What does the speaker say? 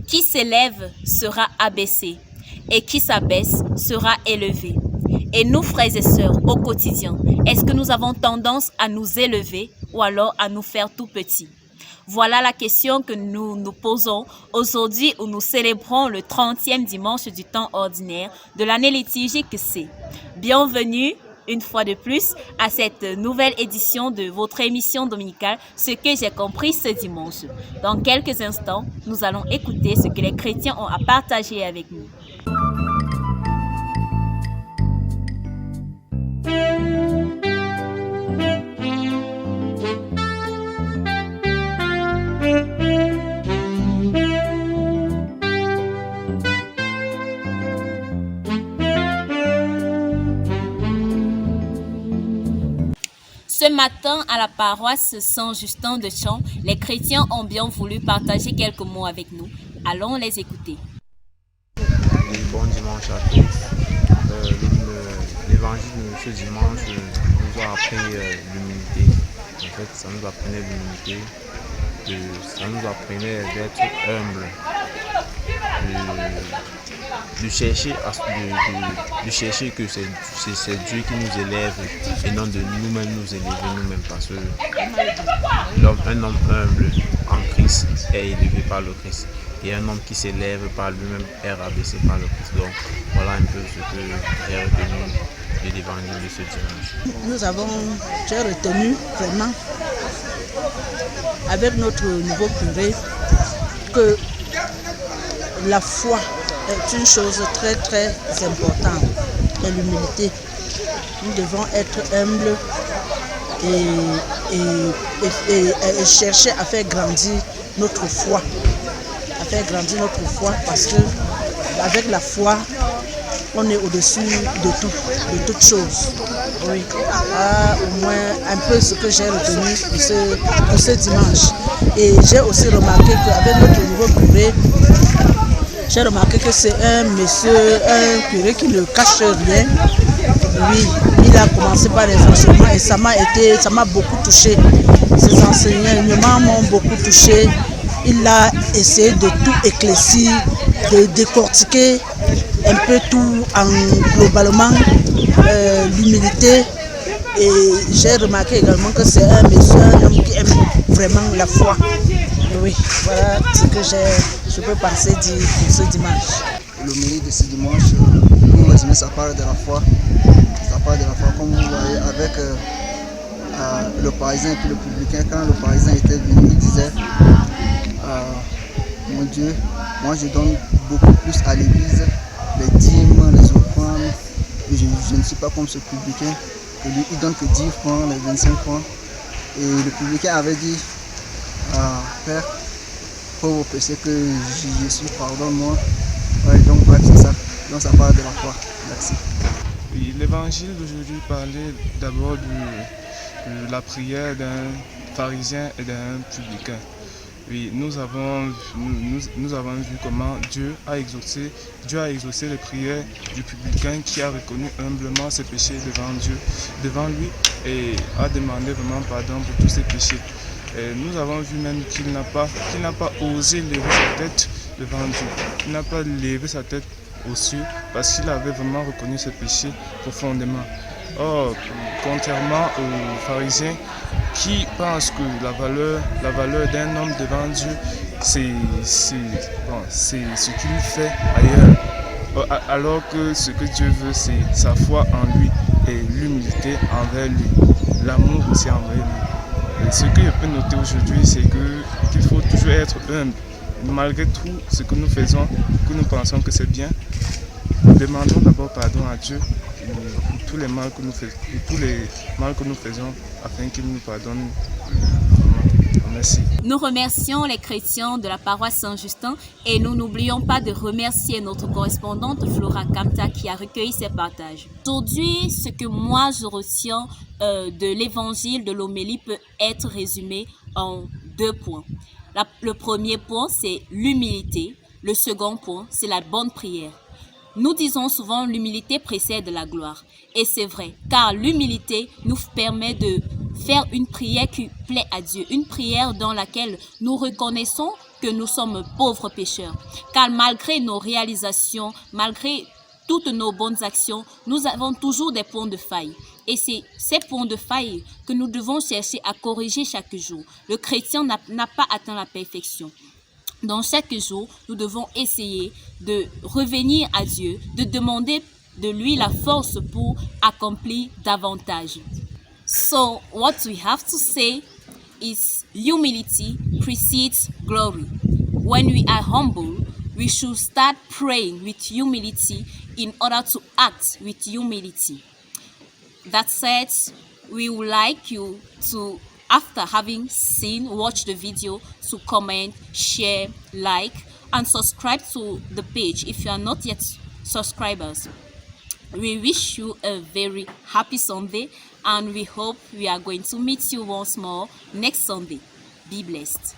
Qui s'élève sera abaissé, et qui s'abaisse sera élevé. Et nous, frères et sœurs, au quotidien, est-ce que nous avons tendance à nous élever ou alors à nous faire tout petits? Voilà la question que nous nous posons aujourd'hui où nous célébrons le 30e dimanche du temps ordinaire de l'année liturgique C. Bienvenue une fois de plus à cette nouvelle édition de votre émission dominicale Ce que j'ai compris ce dimanche. Dans quelques instants, nous allons écouter ce que les chrétiens ont à partager avec nous. Ce matin, à la paroisse Saint-Justin de Champs, les chrétiens ont bien voulu partager quelques mots avec nous. Allons les écouter. Bon dimanche à tous. L'évangile de ce dimanche nous a appris l'humilité. En fait, ça nous apprenait l'humilité. Ça nous apprenait d'être humble. De chercher que c'est Dieu qui nous élève et non de nous-mêmes nous élever nous-mêmes, parce que un homme humble en Christ est élevé par le Christ et un homme qui s'élève par lui-même est rabaissé par le Christ. Donc voilà un peu ce que j'ai retenu de l'évangile de ce dimanche. J'ai retenu vraiment avec notre nouveau curé que la foi est une chose très très importante, et l'humilité. Nous devons être humbles et chercher à faire grandir notre foi. Parce que avec la foi, on est au-dessus de tout, de toutes choses. Oui. Au moins un peu ce que j'ai retenu pour ce dimanche. Et j'ai aussi remarqué qu'avec notre nouveau curé, j'ai remarqué que c'est un monsieur, un curé qui ne cache rien. Oui, il a commencé par les enseignements et ça m'a beaucoup touché. Ces enseignements m'ont beaucoup touché. Il a essayé de tout éclaircir, de décortiquer un peu tout globalement, l'humilité. Et j'ai remarqué également que c'est un monsieur, un homme qui aime vraiment la foi. Oui, voilà ce que je peux penser dire pour ce dimanche. L'homélie de ce dimanche, pour résumer, ça parle de la foi. Ça parle de la foi, comme vous voyez, avec le pharisien et puis le publicain. Quand le pharisien était venu, il disait mon Dieu, moi je donne beaucoup plus à l'église, les dîmes, les offrandes. Je ne suis pas comme ce publicain, que lui il donne que 10 francs, les 25 francs. Et le publicain avait dit Père, pour vos péchés que je suis, pardonne-moi. Ouais, donc bref, c'est ça. Donc ça parle de la foi. Merci. Oui, l'évangile d'aujourd'hui parlait d'abord de la prière d'un pharisien et d'un publicain. Oui, nous avons vu comment Dieu a exaucé les prières du publicain qui a reconnu humblement ses péchés devant lui et a demandé vraiment pardon pour tous ses péchés. Et nous avons vu même qu'il n'a pas osé lever sa tête devant Dieu. Il n'a pas levé sa tête aux cieux parce qu'il avait vraiment reconnu ses péchés profondément. Or, contrairement aux pharisiens qui pensent que la valeur d'un homme devant Dieu, c'est ce qu'il fait ailleurs. Alors que ce que Dieu veut, c'est sa foi en lui et l'humilité envers lui, l'amour aussi envers lui. Et ce que je peux noter aujourd'hui, c'est qu'il faut toujours être humble. Malgré tout ce que nous faisons, que nous pensons que c'est bien, demandons d'abord pardon à Dieu pour tous les mal que nous faisons, afin qu'il nous pardonne. Merci. Nous remercions les chrétiens de la paroisse Saint-Justin et nous n'oublions pas de remercier notre correspondante Flora Kamta qui a recueilli ces partages. Aujourd'hui, ce que moi je retiens de l'évangile de l'homélie peut être résumé en 2 points. Le premier point, c'est l'humilité. Le second point, c'est la bonne prière. Nous disons souvent l'humilité précède la gloire. Et c'est vrai, car l'humilité nous permet de faire une prière qui plaît à Dieu. Une prière dans laquelle nous reconnaissons que nous sommes pauvres pécheurs. Car malgré nos réalisations, malgré toutes nos bonnes actions, nous avons toujours des points de faille. Et c'est ces points de faille que nous devons chercher à corriger chaque jour. Le chrétien n'a pas atteint la perfection. Donc chaque jour, nous devons essayer de revenir à Dieu, de demander de lui la force pour accomplir davantage. So, what we have to say is humility precedes glory. When we are humble, we should start praying with humility in order to act with humility. That said, we would like you to, after having seen, watch the video, to comment, share, like, and subscribe to the page if you are not yet subscribers. We wish you a very happy Sunday, and we hope we are going to meet you once more next Sunday. Be blessed.